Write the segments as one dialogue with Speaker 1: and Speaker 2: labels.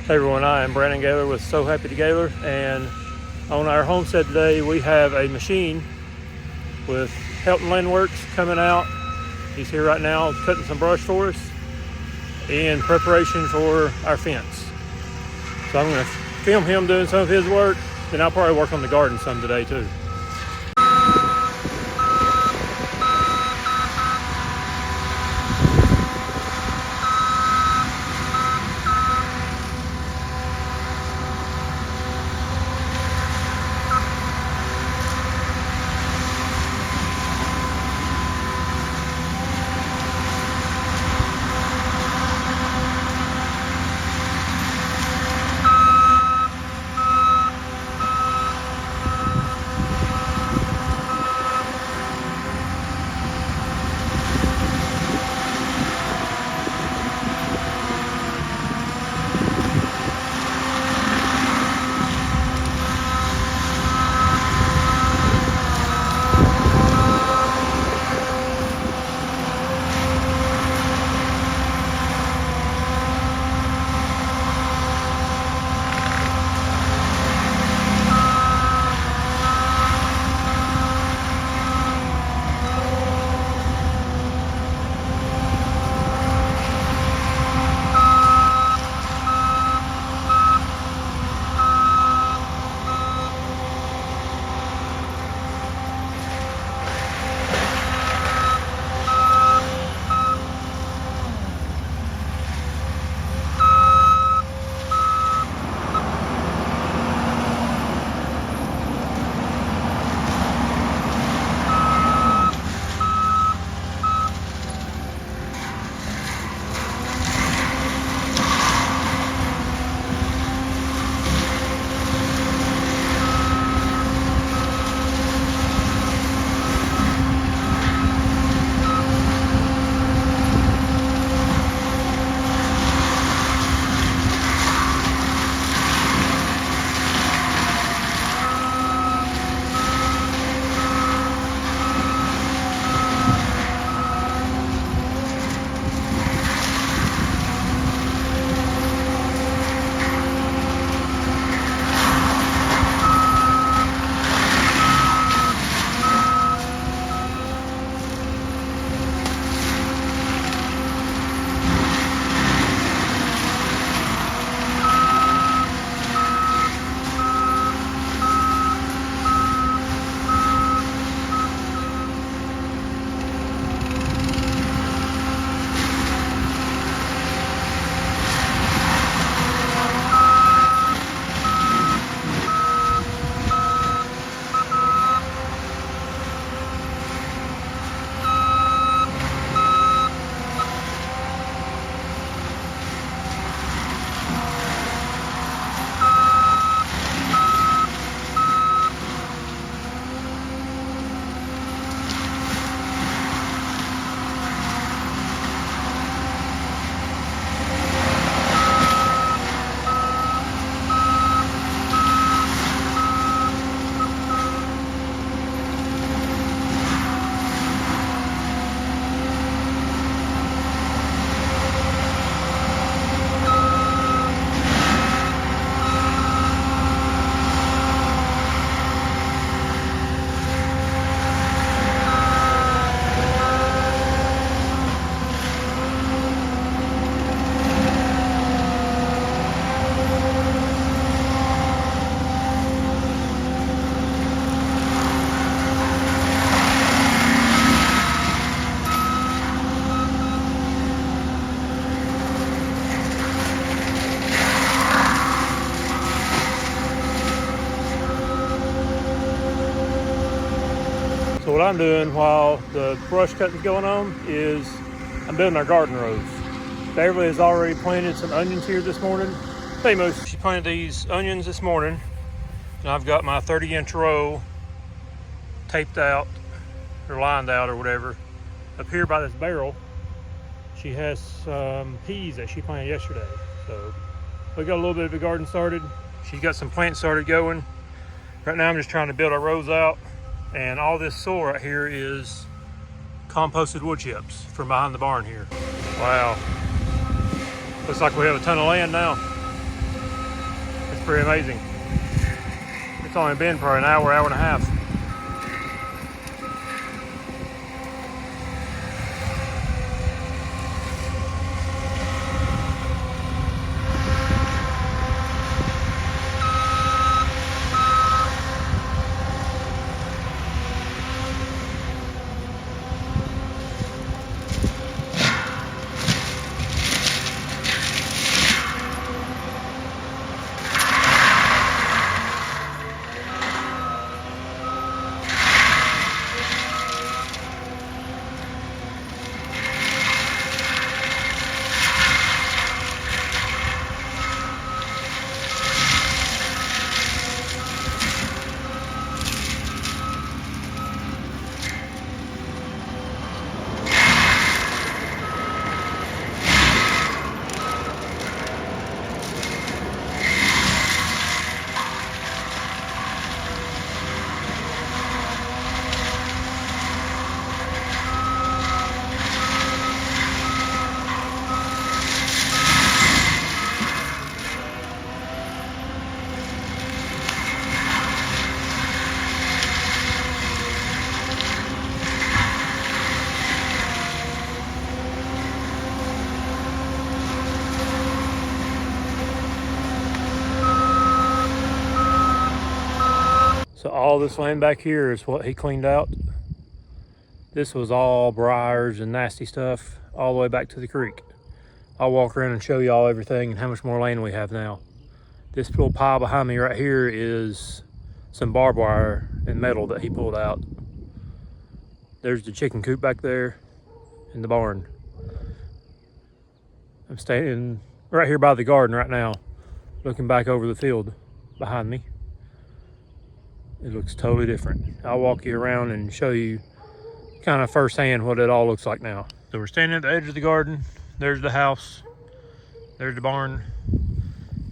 Speaker 1: Hey everyone, I am Brandon Gaylor with So Happy to Gaylor, and on our homestead today we have a machine with Helton Landworks coming out. He's here right now cutting some brush for us in preparation for our fence. So I'm going to film him doing some of his work, then I'll probably work on the garden some today too. So what I'm doing while the brush cutting's going on is I'm building our garden rows. Beverly has already planted some onions here this morning. Hey Moose, she planted these onions this morning, and I've got my 30-inch row taped out or lined out or whatever. Up here by this barrel, she has some peas that she planted yesterday. So we got a little bit of a garden started. She's got some plants started going. Right now I'm just trying to build our rows out. And all this soil right here is composted wood chips from behind the barn here. Wow. Looks like we have a ton of land now. Pretty amazing. It's only been for an hour, hour and a half. So all this land back here is what he cleaned out. This was all briars and nasty stuff all the way back to the creek. I'll walk around and show you all everything and how much more land we have now. This little pile behind me right here is some barbed wire and metal that he pulled out. There's the chicken coop back there in the barn. I'm standing right here by the garden right now, looking back over the field behind me. It looks totally different. I'll walk you around and show you kind of firsthand what it all looks like now. So we're standing at the edge of the garden. There's the house. There's the barn.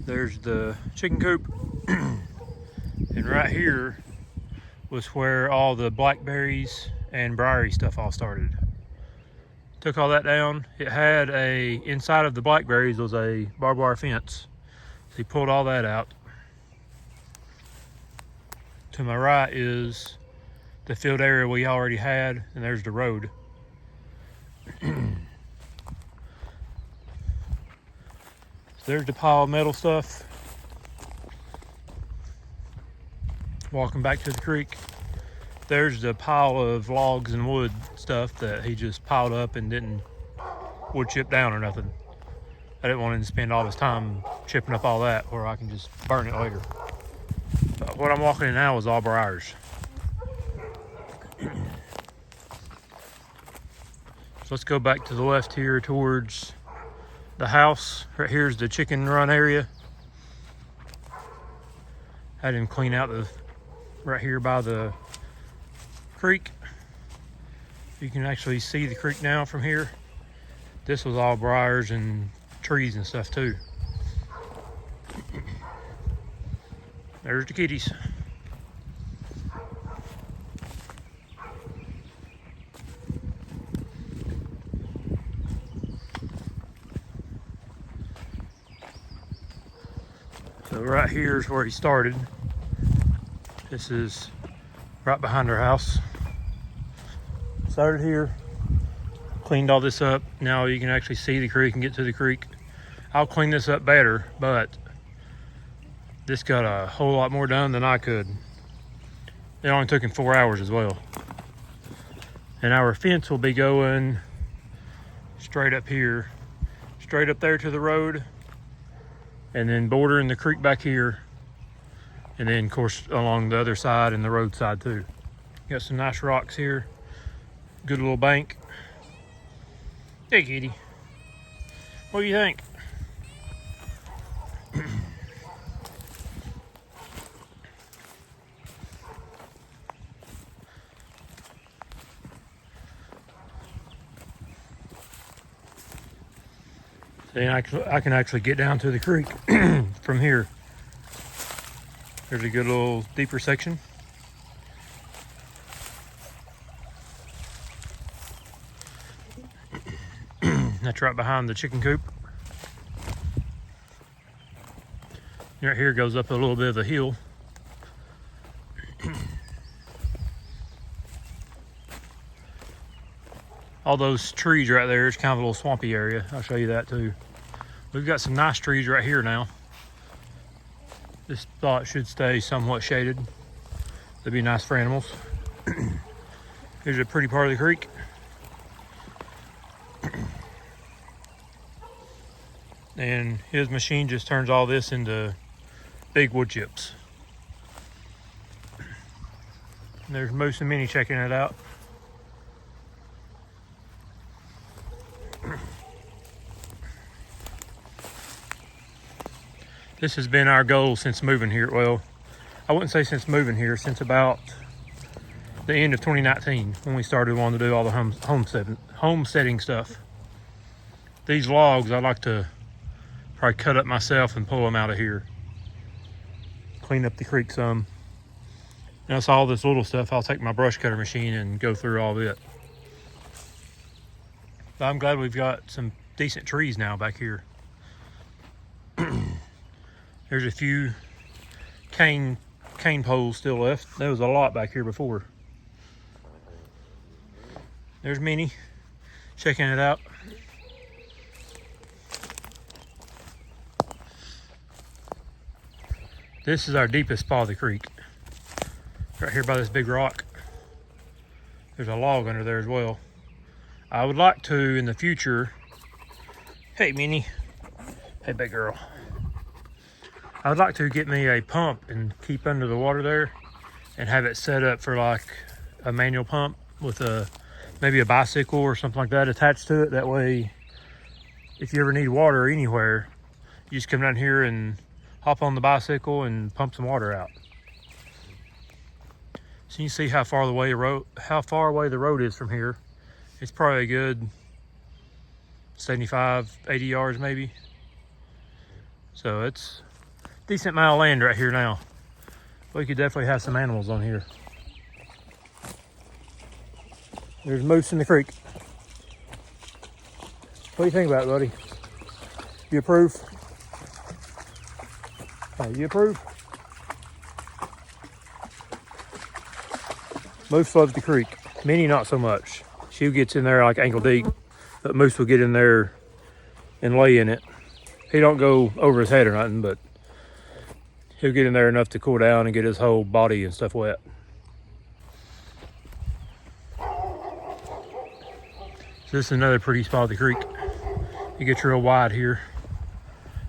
Speaker 1: There's the chicken coop. And right here was where all the blackberries and briary stuff all started. Took all that down. It had inside of the blackberries was a barbed wire fence. So he pulled all that out. To my right is the field area we already had, and there's the road. There's the pile of metal stuff. Walking back to the creek. There's the pile of logs and wood stuff that he just piled up and didn't wood chip down or nothing. I didn't want him to spend all his time chipping up all that where I can just burn it later. But what I'm walking in now is all briars. So let's go back to the left here towards the house. Right here's the chicken run area. Had him clean out right here by the creek. You can actually see the creek now from here. This was all briars and trees and stuff too. There's the kitties. So right here is where he started. This is right behind our house. Started here, cleaned all this up. Now you can actually see the creek and get to the creek. I'll clean this up better, but this got a whole lot more done than I could. It only took him 4 hours as well. And our fence will be going straight up here, straight up there to the road, and then bordering the creek back here, and then of course along the other side and the road side too. Got some nice rocks here, good little bank. Hey kitty, what do you think? See, I can actually get down to the creek from here. There's a good little deeper section. That's right behind the chicken coop. Right here goes up a little bit of a hill. All those trees right there is kind of a little swampy area. I'll show you that too. We've got some nice trees right here now. This spot should stay somewhat shaded. That'd be nice for animals. Here's a pretty part of the creek. And his machine just turns all this into big wood chips. And there's Moose and Minnie checking it out. This has been our goal since moving here. Well, I wouldn't say since moving here, since about the end of 2019 when we started wanting to do all the homesteading stuff. These logs I'd like to probably cut up myself and pull them out of here. Clean up the creek some. And that's all this little stuff. I'll take my brush cutter machine and go through all of it. But I'm glad we've got some decent trees now back here. There's a few cane poles still left. There was a lot back here before. There's Minnie checking it out. This is our deepest spot of the creek. Right here by this big rock. There's a log under there as well. I would like to, in the future... Hey, Minnie. Hey, big girl. I would like to get me a pump and keep under the water there and have it set up for like a manual pump with maybe a bicycle or something like that attached to it. That way, if you ever need water anywhere, you just come down here and hop on the bicycle and pump some water out. So you can see how far away the road is from here. It's probably a good 75, 80 yards maybe. So it's decent amount of land right here now. We could definitely have some animals on here. There's moose in the creek. What do you think about it, buddy? You approve? Hey, you approve? Moose loves the creek. Minnie not so much. She gets in there like ankle deep, but Moose will get in there and lay in it. He don't go over his head or nothing, but he'll get in there enough to cool down and get his whole body and stuff wet. So this is another pretty spot of the creek. It gets real wide here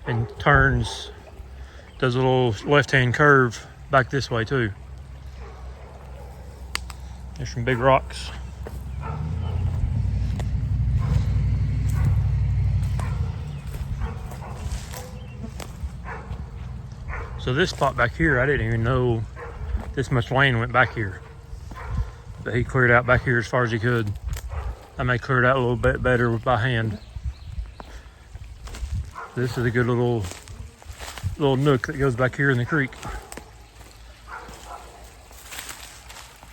Speaker 1: and turns, does a little left-hand curve back this way too. There's some big rocks. So this spot back here, I didn't even know this much land went back here. But he cleared out back here as far as he could. I may clear it out a little bit better by hand. This is a good little nook that goes back here in the creek.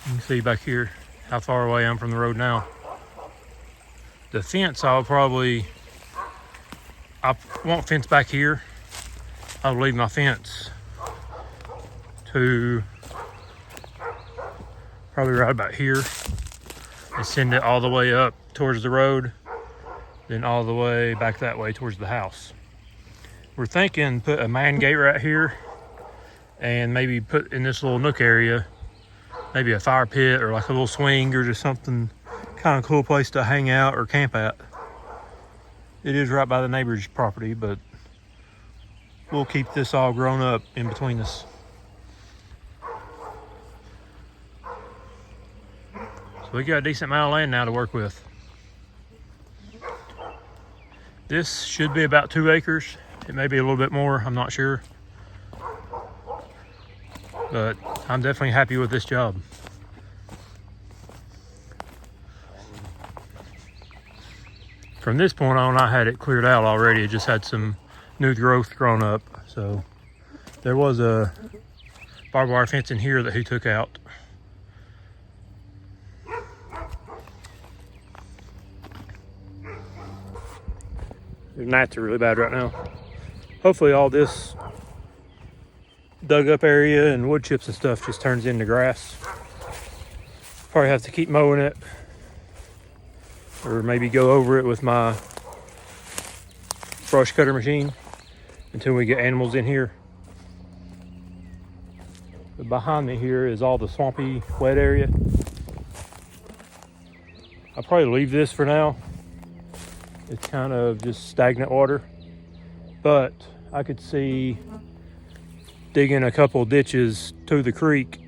Speaker 1: You can see back here how far away I am from the road now. The fence I won't fence back here. I'll leave my fence to probably right about here and send it all the way up towards the road, then all the way back that way towards the house. We're thinking put a man gate right here and maybe put in this little nook area, maybe a fire pit or like a little swing or just something kind of cool place to hang out or camp at. It is right by the neighbor's property, but we'll keep this all grown up in between us. So we got a decent amount of land now to work with. This should be about 2 acres. It may be a little bit more, I'm not sure. But I'm definitely happy with this job. From this point on, I had it cleared out already. It just had some new growth grown up. So there was a barbed wire fence in here that he took out. The gnats are really bad right now. Hopefully all this dug up area and wood chips and stuff just turns into grass. Probably have to keep mowing it, or maybe go over it with my brush cutter machine until we get animals in here. But behind me here is all the swampy, wet area. I'll probably leave this for now. It's kind of just stagnant water, but I could see digging a couple ditches to the creek.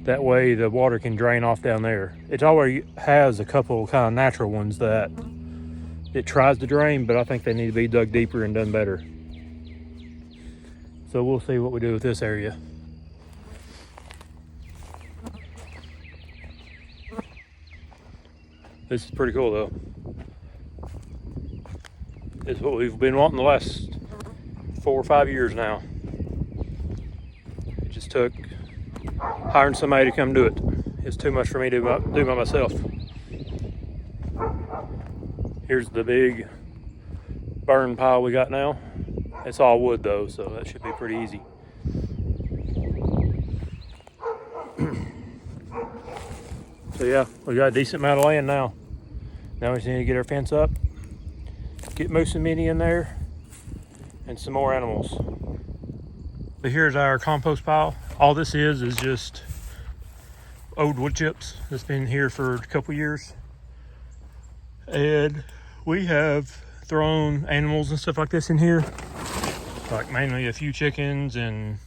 Speaker 1: That way the water can drain off down there. It already has a couple kind of natural ones that it tries to drain, but I think they need to be dug deeper and done better. So we'll see what we do with this area. This is pretty cool though. This is what we've been wanting the last 4 or 5 years now. It just took hiring somebody to come do it. It's too much for me to do by myself. Here's the big burn pile we got now. It's all wood though, so that should be pretty easy. So yeah, we got a decent amount of land now. Now we just need to get our fence up, get Moose and Minnie in there, and some more animals. But here's our compost pile. All this is just old wood chips that's been here for a couple years. And we have thrown animals and stuff like this in here, like mainly a few chickens and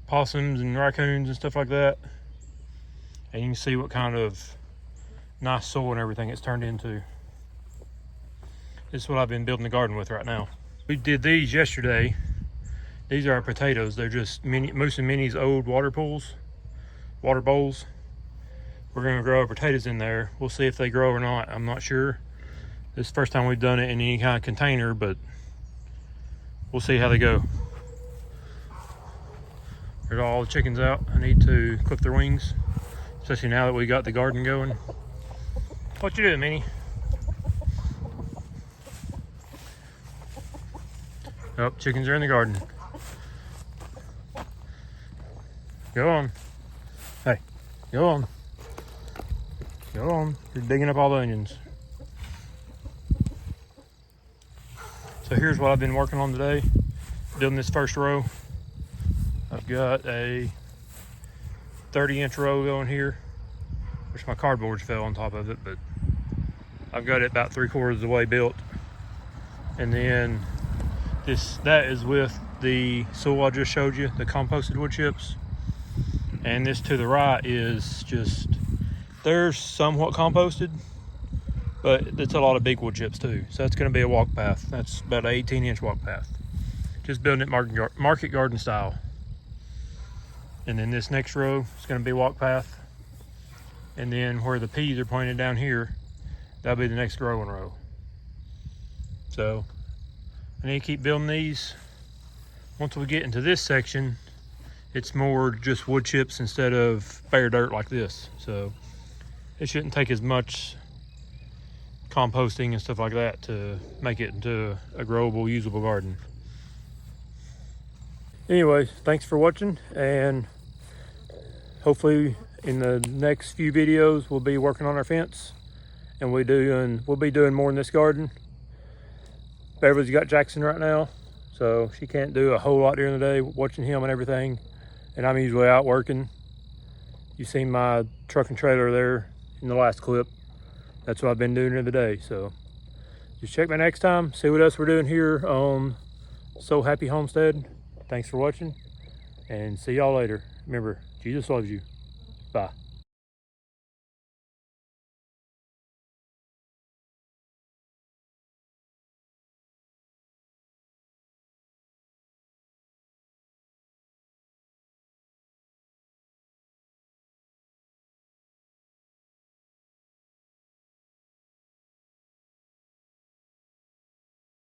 Speaker 1: possums and raccoons and stuff like that. And you can see what kind of nice soil and everything it's turned into. This is what I've been building the garden with right now. We did these yesterday. These are our potatoes. They're just Moose and Minnie's old water bowls. We're gonna grow our potatoes in there. We'll see if they grow or not. I'm not sure. This is the first time we've done it in any kind of container, but we'll see how they go. There's all the chickens out. I need to clip their wings, especially now that we got the garden going. What you doing, Minnie? Oh, chickens are in the garden. Go on. Hey, go on. Go on. You're digging up all the onions. So here's what I've been working on today. Building this first row. I've got a 30-inch row going here, which my cardboards fell on top of it, but I've got it about 3/4 of the way built. And then that is with the soil I just showed you, the composted wood chips. And this to the right is just, they're somewhat composted, but it's a lot of big wood chips too. So that's gonna be a walk path. That's about an 18-inch walk path. Just building it market garden style. And then this next row is gonna be walk path. And then where the peas are pointed down here, that'll be the next growing row. So I need to keep building these. Once we get into this section, it's more just wood chips instead of bare dirt like this. So it shouldn't take as much composting and stuff like that to make it into a growable, usable garden. Anyways, thanks for watching, and hopefully in the next few videos we'll be working on our fence, and we'll be doing more in this garden. Beverly's got Jackson right now, so she can't do a whole lot during the day, watching him and everything, and I'm usually out working. You've seen my truck and trailer there in the last clip. That's what I've been doing during the day. So just check back next time, see what else we're doing here on So Happy Homestead. Thanks for watching, and see y'all later. Remember, Jesus loves you. Bye.